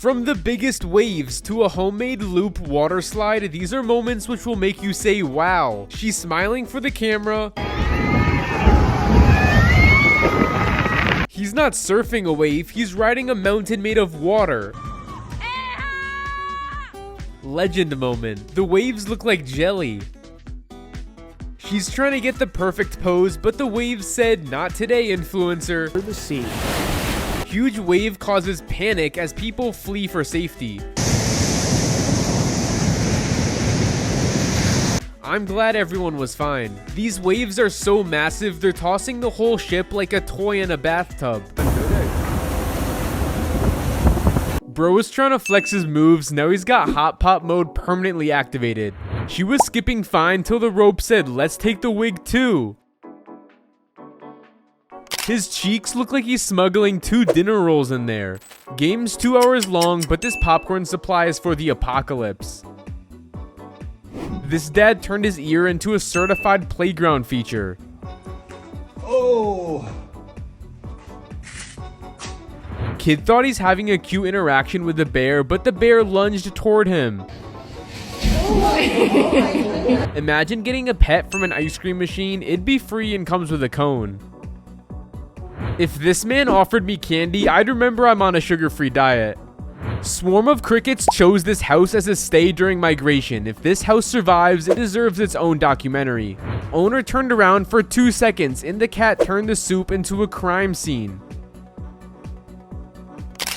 From the biggest waves to a homemade loop water slide, these are moments which will make you say wow. She's smiling for the camera. He's not surfing a wave, he's riding a mountain made of water. Legend moment. The waves look like jelly. She's trying to get the perfect pose, but the wave said, "Not today, influencer." For the sea. Huge wave causes panic as people flee for safety. I'm glad everyone was fine. These waves are so massive, they're tossing the whole ship like a toy in a bathtub. Bro was trying to flex his moves, now he's got hot pot mode permanently activated. She was skipping fine till the rope said, "Let's take the wig too." His cheeks look like he's smuggling 2 dinner rolls in there. Game's 2 hours long, but this popcorn supply is for the apocalypse. This dad turned his ear into a certified playground feature. Oh! Kid thought he's having a cute interaction with the bear, but the bear lunged toward him. Imagine getting a pet from an ice cream machine. It'd be free and comes with a cone. If this man offered me candy, I'd remember I'm on a sugar-free diet. Swarm of crickets chose this house as a stay during migration. If this house survives, it deserves its own documentary. Owner turned around for 2 seconds and the cat turned the soup into a crime scene.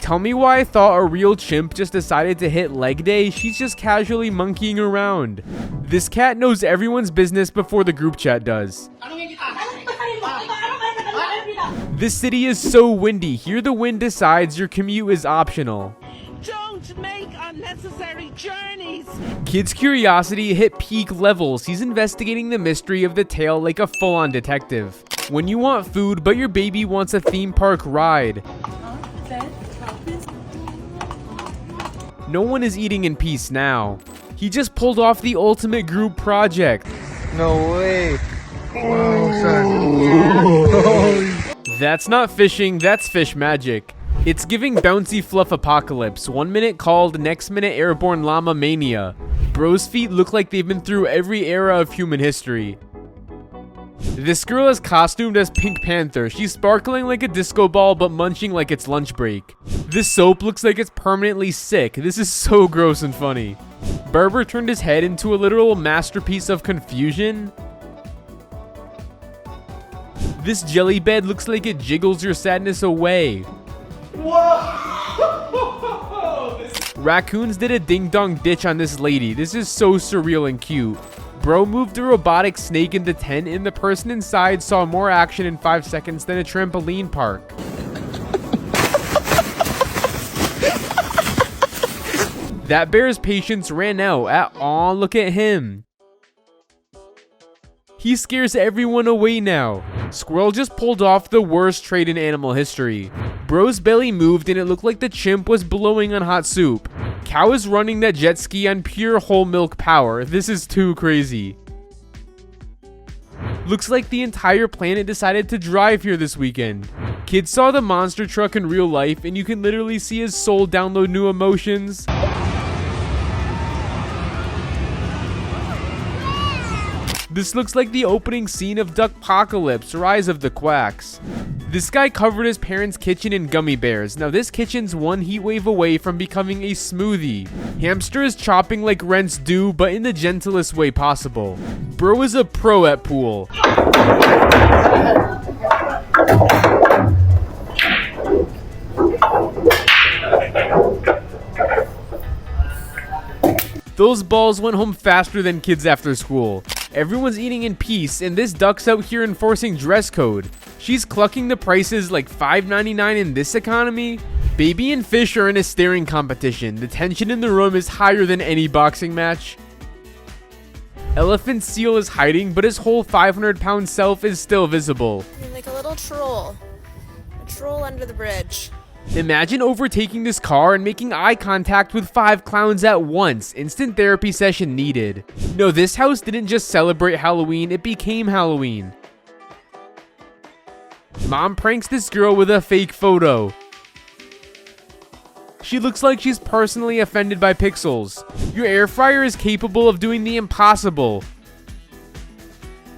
Tell me why I thought a real chimp just decided to hit leg day. She's just casually monkeying around. This cat knows everyone's business before the group chat does. This city is so windy. Here the wind decides your commute is optional. Don't make unnecessary journeys. Kid's curiosity hit peak levels. He's investigating the mystery of the tale like a full-on detective. When you want food, but your baby wants a theme park ride. No one is eating in peace now. He just pulled off the ultimate group project. No way. Wow, son. That's not fishing, that's fish magic. It's giving bouncy fluff apocalypse. 1 minute called, next minute airborne llama mania. Bro's feet look like they've been through every era of human history. This girl is costumed as Pink Panther. She's sparkling like a disco ball but munching like it's lunch break. This soap looks like it's permanently sick. This is so gross and funny. Berber turned his head into a literal masterpiece of confusion. This jelly bed looks like it jiggles your sadness away. Whoa! Raccoons did a ding-dong ditch on this lady. This is so surreal and cute. Bro moved a robotic snake in the tent and the person inside saw more action in 5 seconds than a trampoline park. That bear's patience ran out. Aw, look at him. He scares everyone away now. Squirrel just pulled off the worst trade in animal history. Bro's belly moved and it looked like the chimp was blowing on hot soup. Cow is running that jet ski on pure whole milk power. This is too crazy. Looks like the entire planet decided to drive here this weekend. Kids saw the monster truck in real life and you can literally see his soul download new emotions. This looks like the opening scene of Duckpocalypse, Rise of the Quacks. This guy covered his parents' kitchen in gummy bears. Now this kitchen's one heat wave away from becoming a smoothie. Hamster is chopping like rents do, but in the gentlest way possible. Bro is a pro at pool. Those balls went home faster than kids after school. Everyone's eating in peace, and this duck's out here enforcing dress code. She's clucking the prices like $5.99 in this economy. Baby and fish are in a staring competition. The tension in the room is higher than any boxing match. Elephant seal is hiding, but his whole 500-pound self is still visible. You're like a little troll. A troll under the bridge. Imagine overtaking this car and making eye contact with 5 clowns at once. Instant therapy session needed. No, this house didn't just celebrate Halloween, it became Halloween. Mom pranks this girl with a fake photo. She looks like she's personally offended by pixels. Your air fryer is capable of doing the impossible.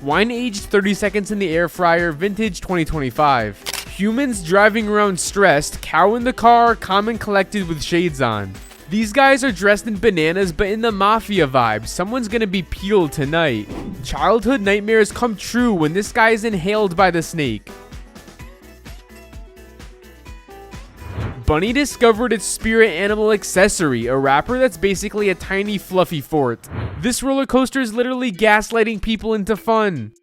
Wine aged 30 seconds in the air fryer, vintage 2025. Humans driving around stressed, cow in the car, calm and collected with shades on. These guys are dressed in bananas but in the mafia vibe. Someone's gonna be peeled tonight. Childhood nightmares come true when this guy is inhaled by the snake. Bunny discovered its spirit animal accessory, a wrapper that's basically a tiny fluffy fort. This roller coaster is literally gaslighting people into fun.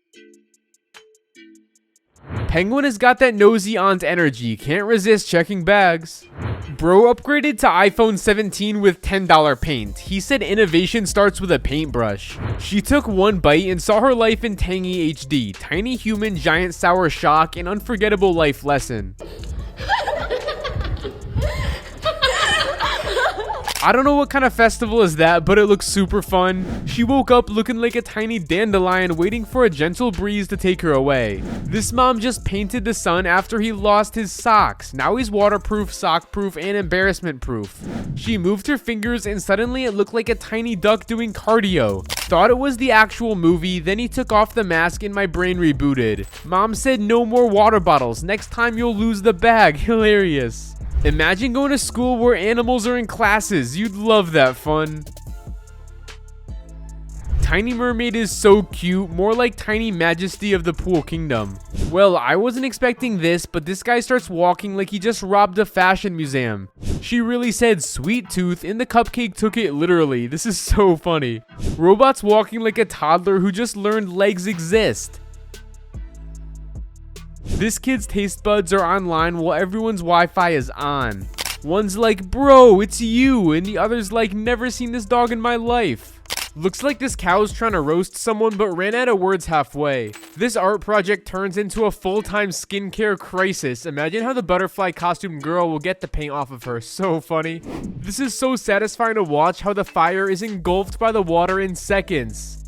Penguin has got that nosy aunt energy, can't resist checking bags. Bro upgraded to iPhone 17 with $10 paint. He said innovation starts with a paintbrush. She took one bite and saw her life in tangy HD. Tiny human, giant sour shock, an unforgettable life lesson. I don't know what kind of festival is that, but it looks super fun. She woke up looking like a tiny dandelion waiting for a gentle breeze to take her away. This mom just painted the son after he lost his socks. Now he's waterproof, sockproof, and embarrassment proof. She moved her fingers and suddenly it looked like a tiny duck doing cardio. Thought it was the actual movie, then he took off the mask and my brain rebooted. Mom said no more water bottles. Next time you'll lose the bag. Hilarious. Imagine going to school where animals are in classes. You'd love that fun. Tiny Mermaid is so cute, more like Tiny Majesty of the Pool Kingdom. Well, I wasn't expecting this, but this guy starts walking like he just robbed a fashion museum. She really said sweet tooth and the cupcake took it literally. This is so funny. Robot's walking like a toddler who just learned legs exist. This kid's taste buds are online while everyone's Wi-Fi is on. One's like, bro, it's you, and the other's like, never seen this dog in my life. Looks like this cow's trying to roast someone but ran out of words halfway. This art project turns into a full-time skincare crisis. Imagine how the butterfly costume girl will get the paint off of her. So funny. This is so satisfying to watch how the fire is engulfed by the water in seconds.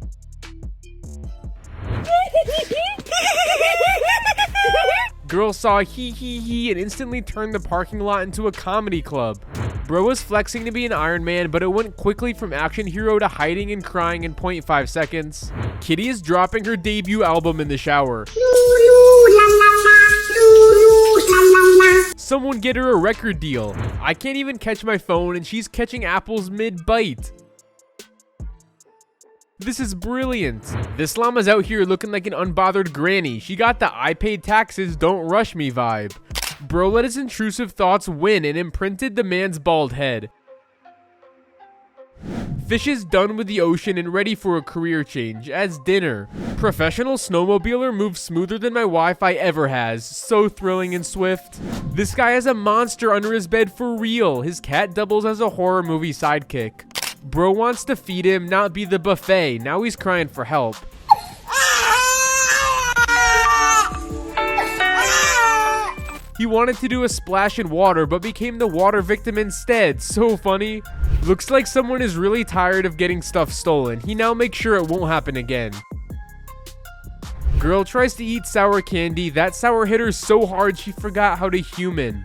Girl saw hee hee hee and instantly turned the parking lot into a comedy club. Bro was flexing to be an Iron Man, but it went quickly from action hero to hiding and crying in 0.5 seconds. Kitty is dropping her debut album in the shower. Someone get her a record deal. I can't even catch my phone and she's catching apples mid-bite. This is brilliant. This llama's out here looking like an unbothered granny. She got the I paid taxes, don't rush me vibe. Bro let his intrusive thoughts win and imprinted the man's bald head. Fish is done with the ocean and ready for a career change as dinner. Professional snowmobiler moves smoother than my Wi-Fi ever has. So thrilling and swift. This guy has a monster under his bed for real. His cat doubles as a horror movie sidekick. Bro wants to feed him, not be the buffet. Now he's crying for help. He wanted to do a splash in water, but became the water victim instead. So funny. Looks like someone is really tired of getting stuff stolen. He now makes sure it won't happen again. Girl tries to eat sour candy. That sour hit her so hard she forgot how to human.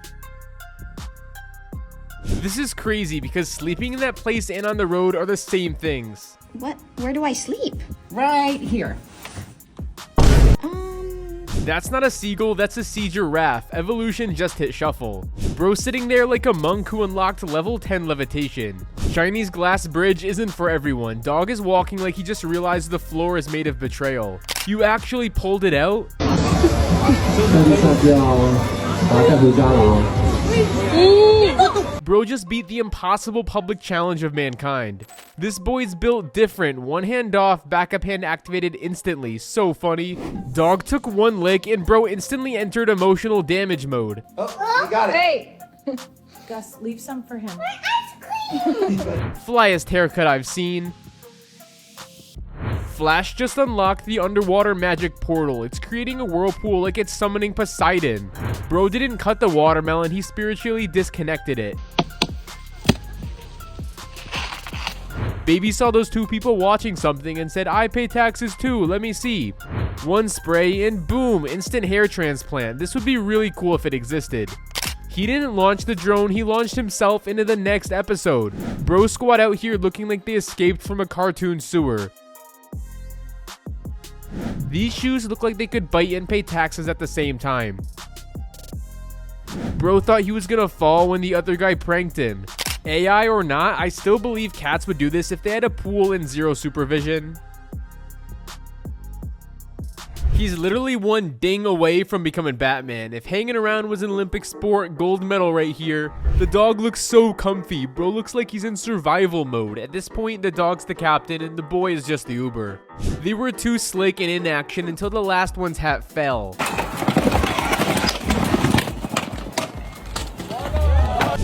This is crazy because sleeping in that place and on the road are the same things. What? Where do I sleep? Right here. That's not a seagull, that's a sea giraffe. Evolution just hit shuffle. Bro sitting there like a monk who unlocked level 10 levitation. Chinese glass bridge isn't for everyone. Dog is walking like he just realized the floor is made of betrayal. You actually pulled it out? Bro just beat the impossible public challenge of mankind. This boy's built different. One hand off, backup hand activated instantly. So funny. Dog took one lick and bro instantly entered emotional damage mode. Oh, you got it. Hey! Gus, leave some for him. Flyest haircut I've seen. Flash just unlocked the underwater magic portal. It's creating a whirlpool like it's summoning Poseidon. Bro didn't cut the watermelon, he spiritually disconnected it. Baby saw those two people watching something and said, I pay taxes too, let me see. One spray and boom, instant hair transplant. This would be really cool if it existed. He didn't launch the drone, he launched himself into the next episode. Bro squad out here looking like they escaped from a cartoon sewer. These shoes look like they could bite and pay taxes at the same time. Bro thought he was gonna fall when the other guy pranked him. AI or not, I still believe cats would do this if they had a pool and zero supervision. He's literally one ding away from becoming Batman. If hanging around was an Olympic sport, gold medal right here. The dog looks so comfy. Bro looks like he's in survival mode. At this point, the dog's the captain and the boy is just the Uber. They were too slick and in action until the last one's hat fell.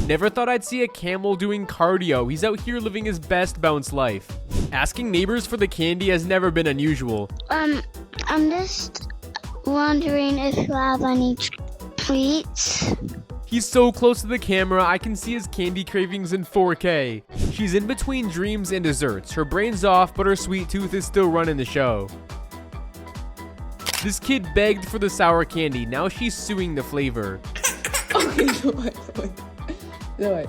Never thought I'd see a camel doing cardio. He's out here living his best bounce life. Asking neighbors for the candy has never been unusual. I'm just wondering if you have any treats. He's so close to the camera, I can see his candy cravings in 4K. She's in between dreams and desserts. Her brain's off, but her sweet tooth is still running the show. This kid begged for the sour candy. Now she's suing the flavor. Okay, no, wait.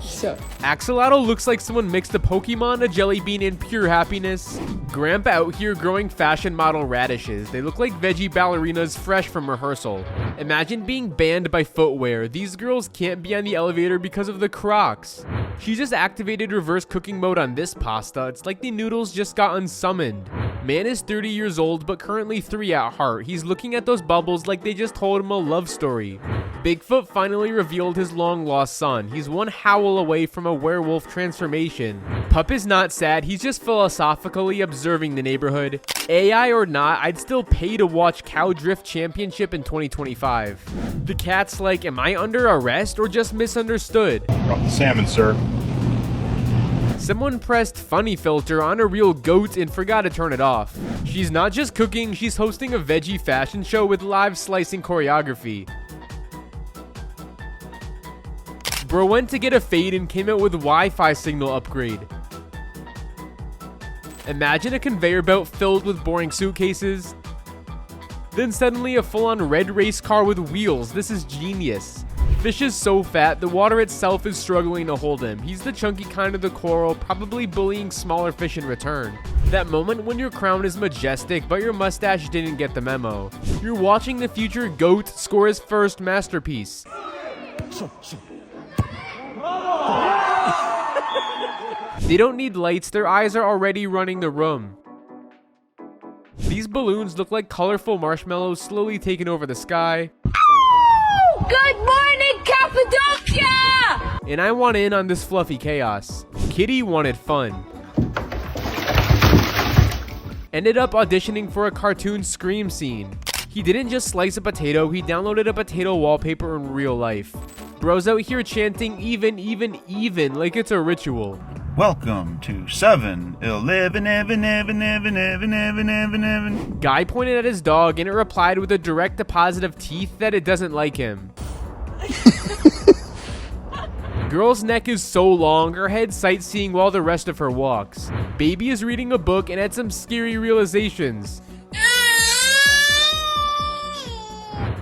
So. Axolotl looks like someone mixed a Pokemon, a jelly bean, and pure happiness. Grandpa out here growing fashion model radishes. They look like veggie ballerinas fresh from rehearsal. Imagine being banned by footwear. These girls can't be on the elevator because of the Crocs. She just activated reverse cooking mode on this pasta. It's like the noodles just got unsummoned. Man is 30 years old, but currently 3 at heart. He's looking at those bubbles like they just told him a love story. Bigfoot finally revealed his long-lost son. He's one howl away from a werewolf transformation. Pup is not sad, he's just philosophically observing the neighborhood. AI or not, I'd still pay to watch Cow Drift Championship in 2025. The cat's like, am I under arrest or just misunderstood? Drop the salmon, sir. Someone pressed funny filter on a real goat and forgot to turn it off. She's not just cooking, she's hosting a veggie fashion show with live slicing choreography. Bro went to get a fade and came out with Wi-Fi signal upgrade. Imagine a conveyor belt filled with boring suitcases. Then suddenly a full-on red race car with wheels. This is genius. Fish is so fat, the water itself is struggling to hold him. He's the chunky kind of the coral, probably bullying smaller fish in return. That moment when your crown is majestic, but your mustache didn't get the memo. You're watching the future goat score his first masterpiece. They don't need lights, their eyes are already running the room. These balloons look like colorful marshmallows slowly taking over the sky. Good morning, Cappadocia! And I want in on this fluffy chaos. Kitty wanted fun. Ended up auditioning for a cartoon scream scene. He didn't just slice a potato, he downloaded a potato wallpaper in real life. Bro's out here chanting even, like it's a ritual. Welcome to 7-Eleven. Guy pointed at his dog and it replied with a direct deposit of teeth that it doesn't like him. Girl's neck is so long, her head sightseeing while the rest of her walks. Baby is reading a book and had some scary realizations.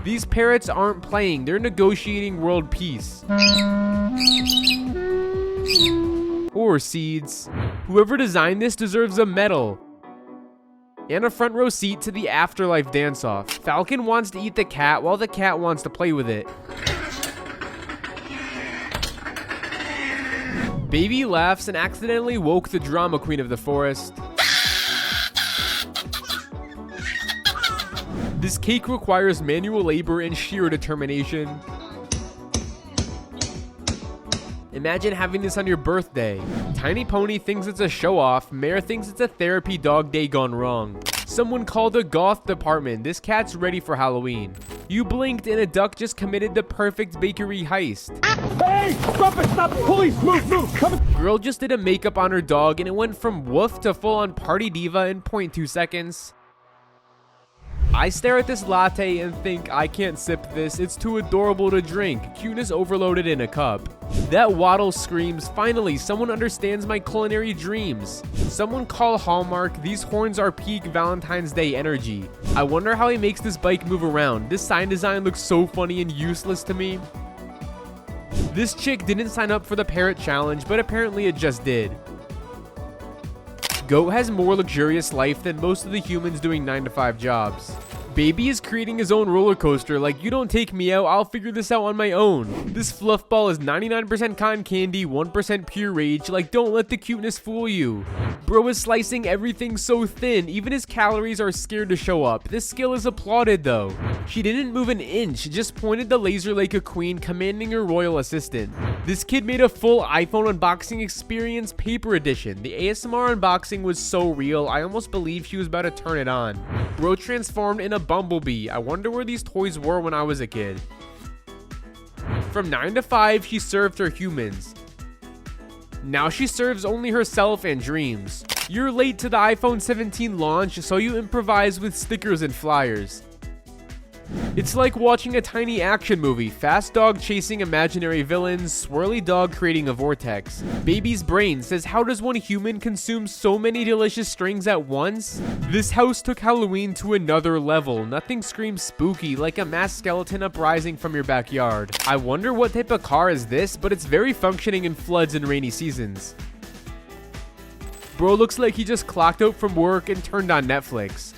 These parrots aren't playing, they're negotiating world peace. Or seeds. Whoever designed this deserves a medal. And a front row seat to the afterlife dance-off. Falcon wants to eat the cat while the cat wants to play with it. Baby laughs and accidentally woke the drama queen of the forest. This cake requires manual labor and sheer determination. Imagine having this on your birthday. Tiny Pony thinks it's a show-off. Mare thinks it's a therapy dog day gone wrong. Someone called the goth department. This cat's ready for Halloween. You blinked and a duck just committed the perfect bakery heist. Hey! Stop it! Stop! Police! Move! Come on! Girl just did a makeup on her dog and it went from woof to full-on party diva in 0.2 seconds. I stare at this latte and think I can't sip this, it's too adorable to drink, cuteness overloaded in a cup. That waddle screams, finally someone understands my culinary dreams. Someone call Hallmark, these horns are peak Valentine's Day energy. I wonder how he makes this bike move around, this sign design looks so funny and useless to me. This chick didn't sign up for the parrot challenge, but apparently it just did. Goat has more luxurious life than most of the humans doing 9-to-5 jobs. Baby is creating his own roller coaster, like, you don't take me out, I'll figure this out on my own. This fluff ball is 99% cotton candy, 1% pure rage, like, don't let the cuteness fool you. Bro is slicing everything so thin, even his calories are scared to show up. This skill is applauded though. She didn't move an inch, just pointed the laser like a queen, commanding her royal assistant. This kid made a full iPhone unboxing experience paper edition. The ASMR unboxing was so real, I almost believed she was about to turn it on. Bro transformed in a bumblebee. I wonder where these toys were when I was a kid. From 9 to 5, she served her humans. Now she serves only herself and dreams. You're late to the iPhone 17 launch, so you improvise with stickers and flyers. It's like watching a tiny action movie. Fast dog chasing imaginary villains, swirly dog creating a vortex. Baby's brain says, how does one human consume so many delicious strings at once? This house took Halloween to another level. Nothing screams spooky like a masked skeleton uprising from your backyard. I wonder what type of car is this, but it's very functioning in floods and rainy seasons. Bro looks like he just clocked out from work and turned on Netflix.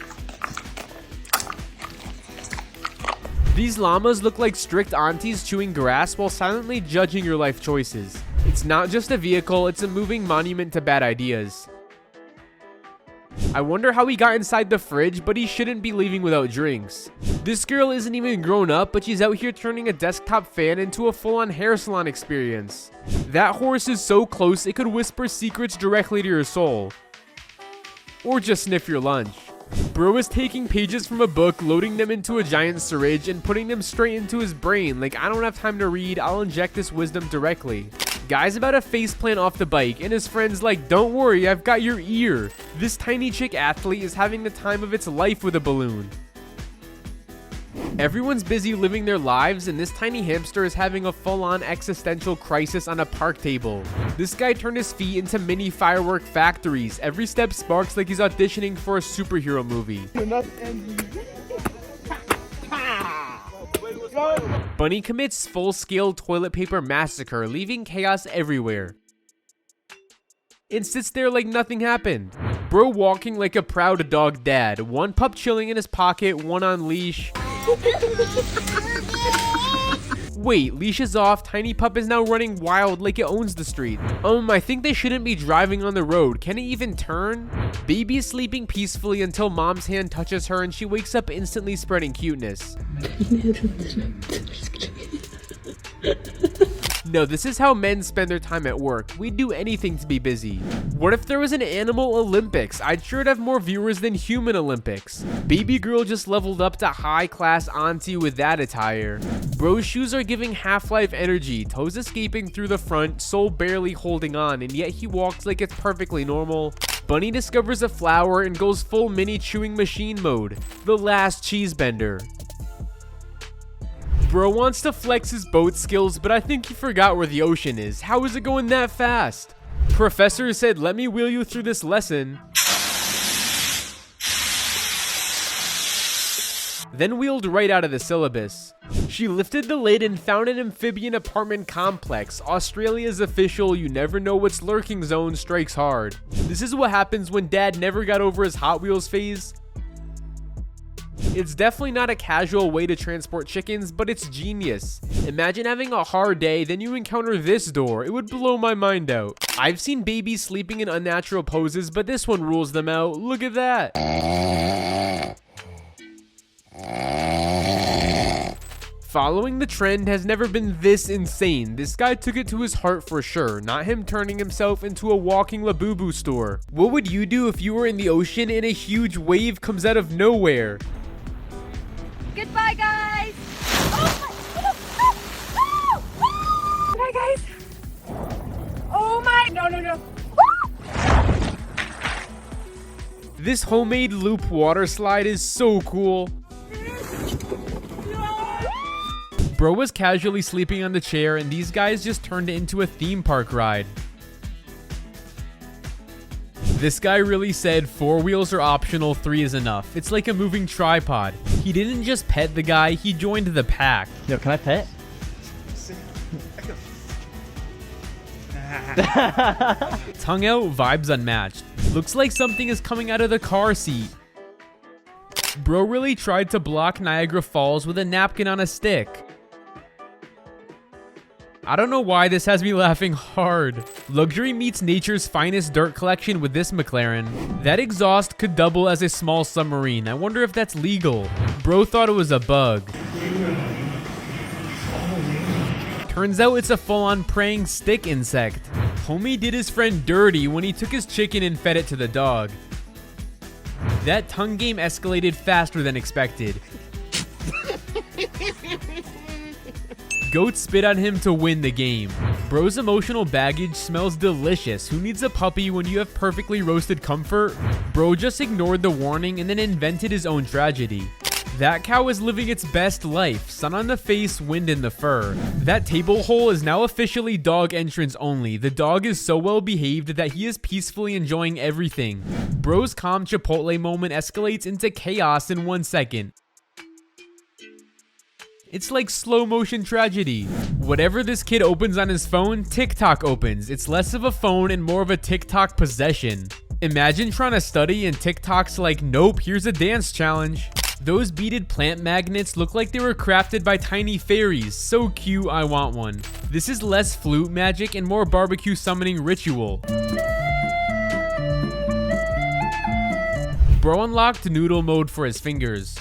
These llamas look like strict aunties chewing grass while silently judging your life choices. It's not just a vehicle, it's a moving monument to bad ideas. I wonder how he got inside the fridge, but he shouldn't be leaving without drinks. This girl isn't even grown up, but she's out here turning a desktop fan into a full-on hair salon experience. That horse is so close it could whisper secrets directly to your soul. Or just sniff your lunch. Bro is taking pages from a book, loading them into a giant syringe, and putting them straight into his brain. Like, I don't have time to read, I'll inject this wisdom directly. Guy's about to faceplant off the bike, and his friend's like, don't worry, I've got your ear. This tiny chick athlete is having the time of its life with a balloon. Everyone's busy living their lives, and this tiny hamster is having a full-on existential crisis on a park table. This guy turned his feet into mini firework factories. Every step sparks like he's auditioning for a superhero movie. Bunny commits full-scale toilet paper massacre, leaving chaos everywhere. And sits there like nothing happened. Bro walking like a proud dog dad. One pup chilling in his pocket, one on leash. Wait, leash is off. Tiny pup is now running wild like it owns the street. I think they shouldn't be driving on the road. Can it even turn? Baby is sleeping peacefully until mom's hand touches her and she wakes up instantly spreading cuteness. No, this is how men spend their time at work. We'd do anything to be busy. What if there was an animal Olympics? I'd sure have more viewers than human Olympics. Baby girl just leveled up to high class auntie with that attire. Bro's shoes are giving Half-Life energy, toes escaping through the front, soul barely holding on, and yet he walks like it's perfectly normal. Bunny discovers a flower and goes full mini chewing machine mode. The last cheese bender. Bro wants to flex his boat skills, but I think he forgot where the ocean is. How is it going that fast? Professor said, let me wheel you through this lesson. Then wheeled right out of the syllabus. She lifted the lid and found an amphibian apartment complex. Australia's official, you never know what's lurking zone strikes hard. This is what happens when dad never got over his Hot Wheels phase. It's definitely not a casual way to transport chickens, but it's genius. Imagine having a hard day, then you encounter this door. It would blow my mind out. I've seen babies sleeping in unnatural poses, but this one rules them out. Look at that. Following the trend has never been this insane. This guy took it to his heart for sure, not him turning himself into a walking Labubu store. What would you do if you were in the ocean and a huge wave comes out of nowhere? Goodbye, guys. Goodbye, guys. Oh my! No. This homemade loop water slide is so cool. Bro was casually sleeping on the chair and these guys just turned it into a theme park ride. This guy really said 4 wheels are optional, 3 is enough. It's like a moving tripod. He didn't just pet the guy, he joined the pack. Yo, can I pet? Tongue out, vibes unmatched. Looks like something is coming out of the car seat. Bro really tried to block Niagara Falls with a napkin on a stick. I don't know why this has me laughing hard. Luxury meets nature's finest dirt collection with this McLaren. That exhaust could double as a small submarine. I wonder if that's legal. Bro thought it was a bug. Turns out it's a full-on praying stick insect. Homie did his friend dirty when he took his chicken and fed it to the dog. That tongue game escalated faster than expected. Goat spit on him to win the game. Bro's emotional baggage smells delicious. Who needs a puppy when you have perfectly roasted comfort? Bro just ignored the warning and then invented his own tragedy. That cow is living its best life. Sun on the face, wind in the fur. That table hole is now officially dog entrance only. The dog is so well behaved that he is peacefully enjoying everything. Bro's calm Chipotle moment escalates into chaos in 1 second. It's like slow motion tragedy. Whatever this kid opens on his phone, TikTok opens. It's less of a phone and more of a TikTok possession. Imagine trying to study and TikTok's like, nope, here's a dance challenge. Those beaded plant magnets look like they were crafted by tiny fairies. So cute, I want one. This is less flute magic and more barbecue summoning ritual. Bro unlocked noodle mode for his fingers.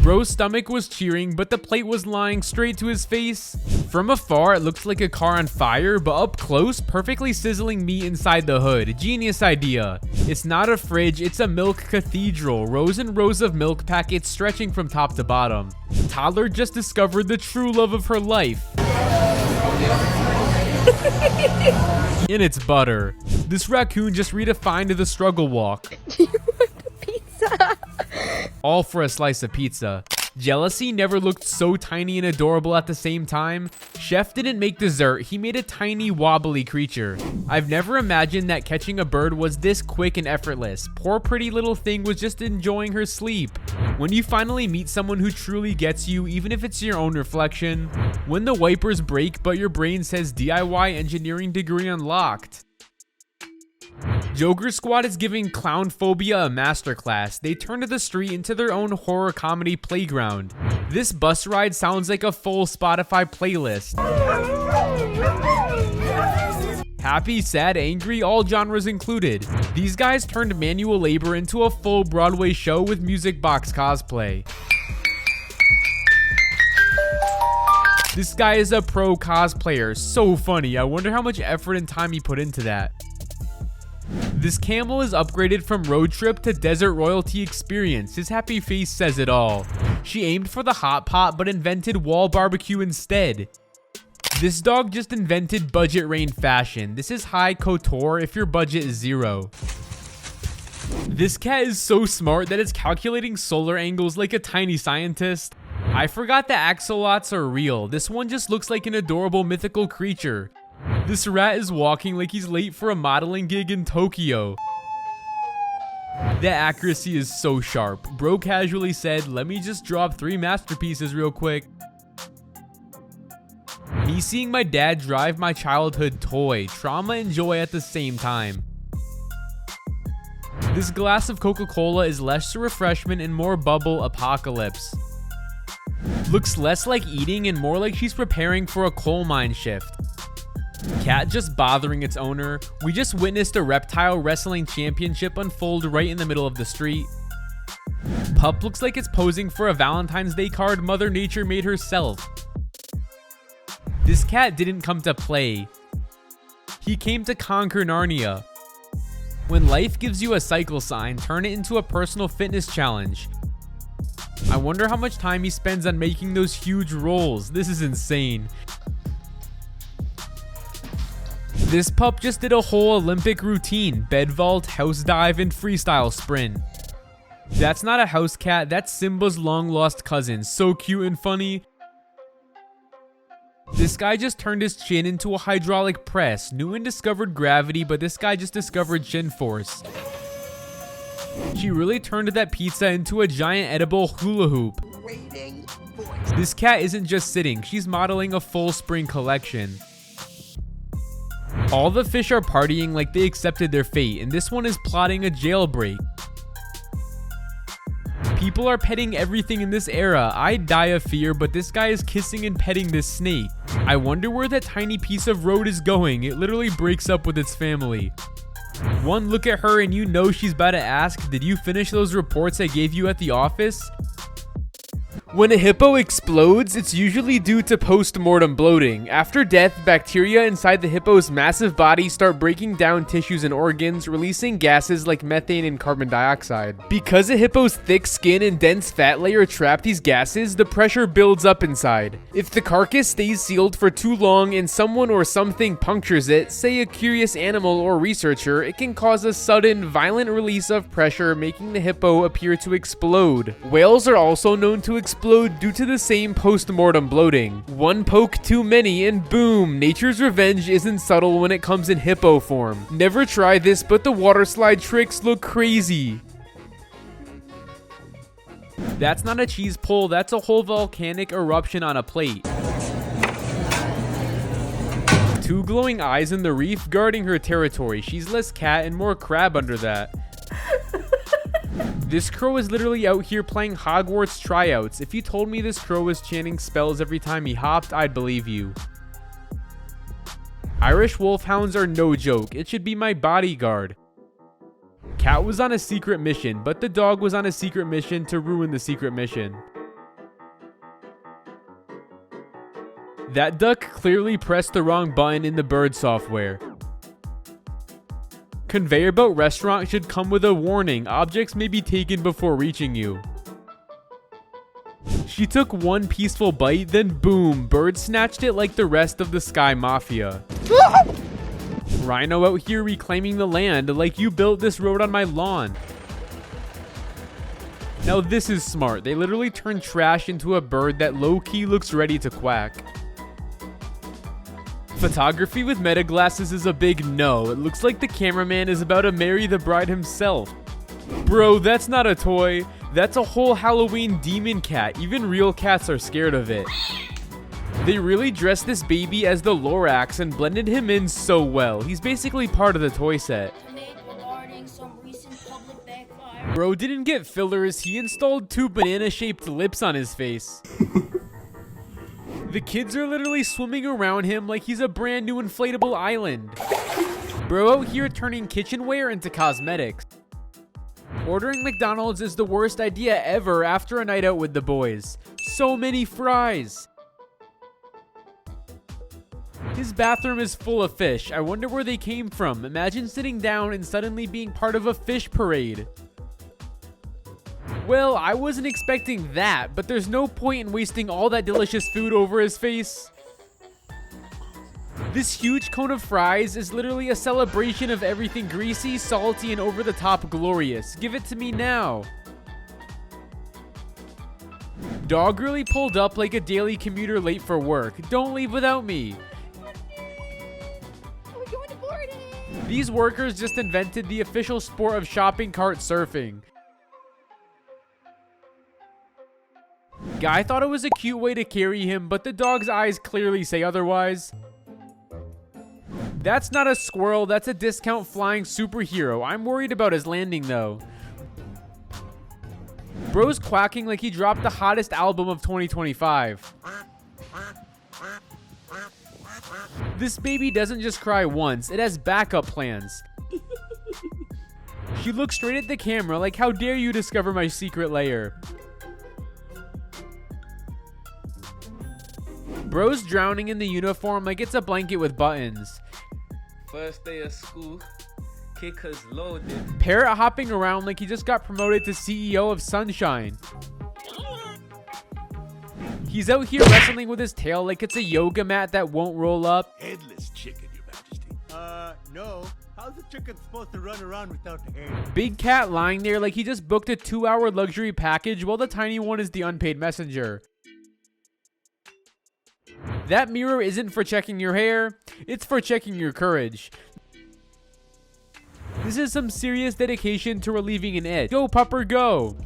Bro's stomach was cheering, but the plate was lying straight to his face. From afar, it looks like a car on fire, but up close, perfectly sizzling meat inside the hood. Genius idea. It's not a fridge, it's a milk cathedral. Rows and rows of milk packets stretching from top to bottom. Toddler just discovered the true love of her life. In its butter. This raccoon just redefined the struggle walk. All for a slice of pizza. Jealousy never looked so tiny and adorable at the same time. Chef didn't make dessert, he made a tiny wobbly creature. I've never imagined that catching a bird was this quick and effortless. Poor pretty little thing was just enjoying her sleep. When you finally meet someone who truly gets you, even if it's your own reflection. When the wipers break but your brain says DIY engineering degree unlocked. Joker Squad is giving clown phobia a masterclass. They turn to the street into their own horror comedy playground. This bus ride sounds like a full Spotify playlist. Happy, sad, angry, all genres included. These guys turned manual labor into a full Broadway show with music box cosplay. This guy is a pro cosplayer. So funny. I wonder how much effort and time he put into that. This camel is upgraded from road trip to desert royalty experience. His happy face says it all. She aimed for the hot pot but invented wall barbecue instead. This dog just invented budget rain fashion. This is high couture if your budget is 0. This cat is so smart that it's calculating solar angles like a tiny scientist. I forgot the axolotls are real. This one just looks like an adorable mythical creature. This rat is walking like he's late for a modeling gig in Tokyo. The accuracy is so sharp. Bro casually said, let me just drop 3 masterpieces real quick. Me seeing my dad drive my childhood toy. Trauma and joy at the same time. This glass of Coca-Cola is less refreshment and more bubble apocalypse. Looks less like eating and more like she's preparing for a coal mine shift. Cat just bothering its owner. We just witnessed a reptile wrestling championship unfold right in the middle of the street. Pup looks like it's posing for a Valentine's Day card Mother Nature made herself. This cat didn't come to play. He came to conquer Narnia. When life gives you a cycle sign, turn it into a personal fitness challenge. I wonder how much time he spends on making those huge rolls. This is insane. This pup just did a whole Olympic routine, bed vault, house dive, and freestyle sprint. That's not a house cat, that's Simba's long lost cousin, so cute and funny. This guy just turned his chin into a hydraulic press. Newton discovered gravity, but this guy just discovered chin force. She really turned that pizza into a giant edible hula hoop. This cat isn't just sitting, she's modeling a full spring collection. All the fish are partying like they accepted their fate, and this one is plotting a jailbreak. People are petting everything in this era. I'd die of fear, but this guy is kissing and petting this snake. I wonder where that tiny piece of road is going. It literally breaks up with its family. One look at her and you know she's about to ask, did you finish those reports I gave you at the office? When a hippo explodes, it's usually due to post-mortem bloating. After death, bacteria inside the hippo's massive body start breaking down tissues and organs, releasing gases like methane and carbon dioxide. Because a hippo's thick skin and dense fat layer trap these gases, the pressure builds up inside. If the carcass stays sealed for too long and someone or something punctures it, say a curious animal or researcher, it can cause a sudden, violent release of pressure, making the hippo appear to explode. Whales are also known to explode due to the same post-mortem bloating. One poke too many and boom, nature's revenge isn't subtle when it comes in hippo form. Never try this, but the water slide tricks look crazy. That's not a cheese pull, that's a whole volcanic eruption on a plate. Two glowing eyes in the reef guarding her territory. She's less cat and more crab under that. This crow is literally out here playing Hogwarts tryouts. If you told me this crow was chanting spells every time he hopped, I'd believe you. Irish wolfhounds are no joke. It should be my bodyguard. Cat was on a secret mission, but the dog was on a secret mission to ruin the secret mission. That duck clearly pressed the wrong button in the bird software. Conveyor belt restaurant should come with a warning. Objects may be taken before reaching you. She took one peaceful bite, then boom, bird snatched it like the rest of the Sky Mafia. Rhino out here reclaiming the land like you built this road on my lawn. Now this is smart. They literally turned trash into a bird that low-key looks ready to quack. Photography with meta glasses is a big no. It looks like the cameraman is about to marry the bride himself. Bro, that's not a toy. That's a whole Halloween demon cat. Even real cats are scared of it. They really dressed this baby as the Lorax and blended him in so well. He's basically part of the toy set. Bro didn't get fillers. He installed 2 banana-shaped lips on his face. The kids are literally swimming around him like he's a brand new inflatable island. Bro out here turning kitchenware into cosmetics. Ordering McDonald's is the worst idea ever after a night out with the boys. So many fries. His bathroom is full of fish. I wonder where they came from. Imagine sitting down and suddenly being part of a fish parade. Well, I wasn't expecting that, but there's no point in wasting all that delicious food over his face. This huge cone of fries is literally a celebration of everything greasy, salty, and over-the-top glorious. Give it to me now. Dog really pulled up like a daily commuter late for work. Don't leave without me. We're going to boarding. These workers just invented the official sport of shopping cart surfing. Guy thought it was a cute way to carry him, but the dog's eyes clearly say otherwise. That's not a squirrel, that's a discount flying superhero. I'm worried about his landing though. Bro's quacking like he dropped the hottest album of 2025. This baby doesn't just cry once, it has backup plans. She looks straight at the camera like, how dare you discover my secret lair. Bro's drowning in the uniform like it's a blanket with buttons. First day of school, kickers loaded. Parrot hopping around like he just got promoted to CEO of Sunshine. He's out here wrestling with his tail like it's a yoga mat that won't roll up. Headless chicken, Your Majesty. No. How's the chicken supposed to run around without the hair? Big cat lying there like he just booked a 2-hour luxury package while the tiny one is the unpaid messenger. That mirror isn't for checking your hair, it's for checking your courage. This is some serious dedication to relieving an itch. Go, pupper, go!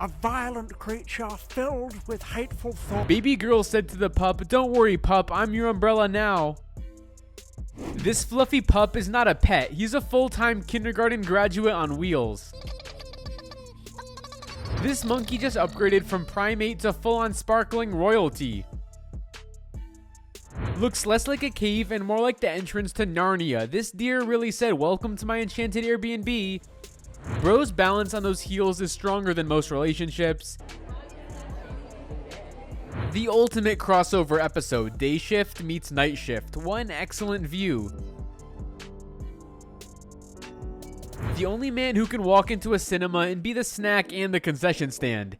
A violent creature filled with hateful thoughts. Baby girl said to the pup, don't worry, pup, I'm your umbrella now. This fluffy pup is not a pet, he's a full-time kindergarten graduate on wheels. This monkey just upgraded from primate to full-on sparkling royalty. Looks less like a cave and more like the entrance to Narnia. This deer really said, "Welcome to my enchanted Airbnb." Bro's balance on those heels is stronger than most relationships. The ultimate crossover episode, day shift meets night shift. One excellent view. The only man who can walk into a cinema and be the snack and the concession stand.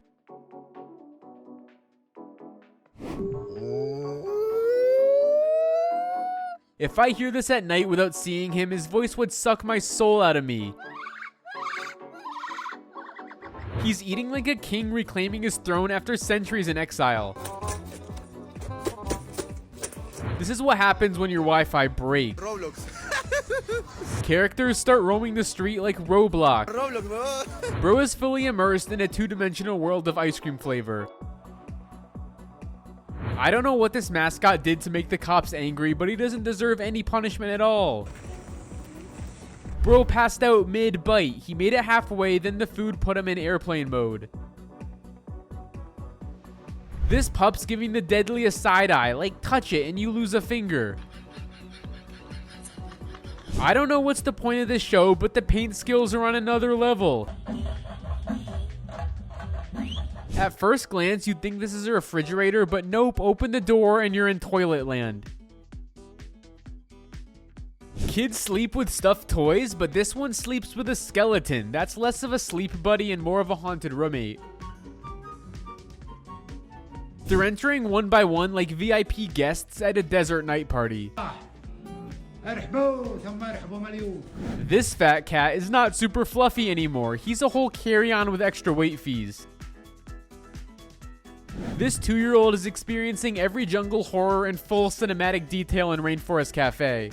If I hear this at night without seeing him, his voice would suck my soul out of me. He's eating like a king reclaiming his throne after centuries in exile. This is what happens when your Wi-Fi breaks. Characters start roaming the street like Roblox. Bro is fully immersed in a two-dimensional world of ice cream flavor. I don't know what this mascot did to make the cops angry, but he doesn't deserve any punishment at all. Bro passed out mid-bite. He made it halfway, then the food put him in airplane mode. This pup's giving the deadliest side eye, like touch it and you lose a finger. I don't know what's the point of this show, but the paint skills are on another level. At first glance, you'd think this is a refrigerator, but nope, open the door and you're in toilet land. Kids sleep with stuffed toys, but this one sleeps with a skeleton. That's less of a sleep buddy and more of a haunted roommate. They're entering one by one like VIP guests at a desert night party. This fat cat is not super fluffy anymore. He's a whole carry-on with extra weight fees. This 2-year-old is experiencing every jungle horror in full cinematic detail in Rainforest Cafe.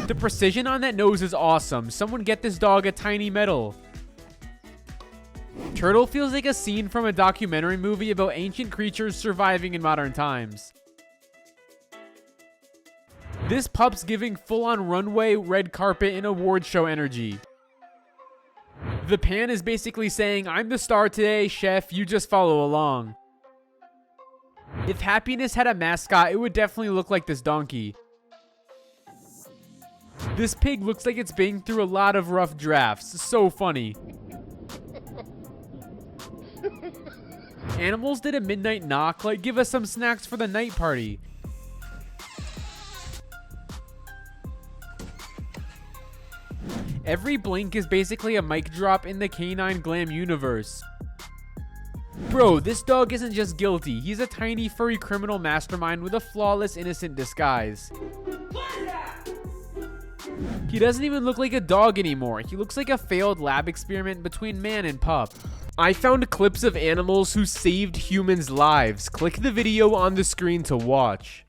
The precision on that nose is awesome. Someone get this dog a tiny medal. Turtle feels like a scene from a documentary movie about ancient creatures surviving in modern times. This pup's giving full-on runway, red carpet, and award show energy. The pan is basically saying, "I'm the star today, chef, you just follow along." If happiness had a mascot, it would definitely look like this donkey. This pig looks like it's been through a lot of rough drafts. So funny. Animals did a midnight knock, like give us some snacks for the night party. Every blink is basically a mic drop in the canine glam universe. Bro, this dog isn't just guilty, he's a tiny furry criminal mastermind with a flawless innocent disguise. He doesn't even look like a dog anymore, he looks like a failed lab experiment between man and pup. I found clips of animals who saved humans' lives. Click the video on the screen to watch.